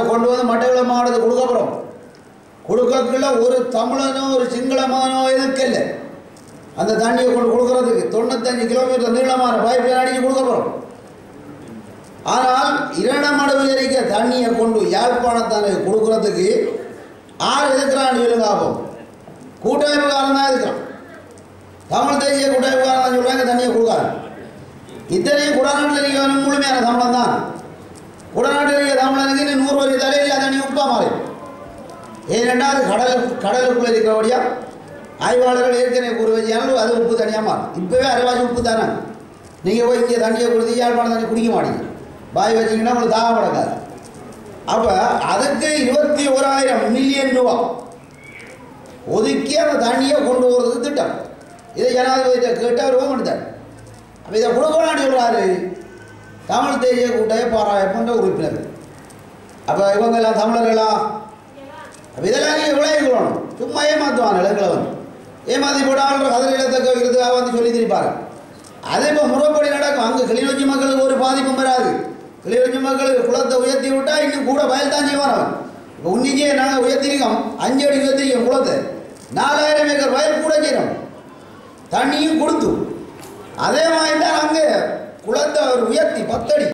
கொண்டு வந்து மட்டக்களப்பு மாவட்டத்துக்கு கொடுக்க போகிறோம். கொடுக்கக்குள்ள ஒரு தமிழனோ ஒரு சிங்களமானோ எதுக்கல்ல அந்த தண்ணியை கொண்டு கொடுக்கறதுக்கு 95 கிலோமீட்டர் நீளமான பைப் அடிச்சு கொடுக்க போகிறோம். ஆனால் இரண்டமடவில் இருக்க தண்ணியை கொண்டு யாழ்ப்பாணத்தானே கொடுக்கறதுக்கு ஆறு எதுக்குறான்னு சொல்லுங்க. ஆகும் கூட்டமைப்புக்காரன் தான் இருக்கிறான். தமிழ் தேசிய கூட்டமைப்புக்காரன் தான் சொல்லுவாங்க தண்ணியை கொடுக்காது. இத்தனையும் குடநாட்டில் இருக்க முழுமையான தமிழன் தான். குடநாட்டில் இருக்க தமிழனுக்கு 100 வரி தலையில் தண்ணி உப்பா மாறி. ஏனென்றால் கடலுக்குள்ளே இருக்கிறபடியா ஆய்வாளர்கள் ஏற்கனவே கூறு வச்சாலும் அது உப்பு தனியாக மாறும். இப்போவே அரைவாசி உப்பு தானே. நீங்கள் போய் இங்கே தண்ணியை கொடுத்து யாழ்ப்பாணம் தண்ணி குடிக்க மாட்டீங்க. பாய் வச்சிங்கன்னா உங்களுக்கு தாகம் அடங்காது. அப்போ அதுக்கு 21,000 மில்லியன் ரூபா ஒதுக்கி அந்த தண்ணியை கொண்டு போகிறதுக்கு திட்டம். இதை ஜனாதிபதியை கேட்டு அவர் கொடுத்தார். அப்போ இதை கொடுக்கலான்னு சொல்கிறாரு தமிழ் தேசிய கூட்டமைப்பை பாராயப்பட்ட உறுப்பினர்கள். அப்போ இவங்கெல்லாம் தமிழர்களா? அப்போ இதெல்லாம் நீங்கள் விளைவிக்கணும். சும்மா ஏமாற்றுவாங்க இளங்களை வந்து ஏமாற்றி போட்டால் கதிரிடத்தை வைக்கிறதுக்காக வந்து சொல்லி திருப்பாரு. அதே இப்போ முறைப்படி நடக்கும். அங்கே கிளிநொச்சி மக்களுக்கு ஒரு பாதிப்பும் வராது. கிளிநொச்சி மக்களுக்கு குளத்தை உயர்த்தி விட்டால் இன்னும் கூட வயல் தான் செய்வான் அவன். இப்போ உன்னிக்கே நாங்கள் உயர்த்திருக்கோம், 5 அடி உயர்த்திருக்கோம் குளத்தை. 4000 ஏக்கர் வயல் கூட செய்கிறோம். தண்ணியும் கொடுத்து அதே மாதிரி தான் அங்கே குளத்தை உயர்த்தி 10 அடி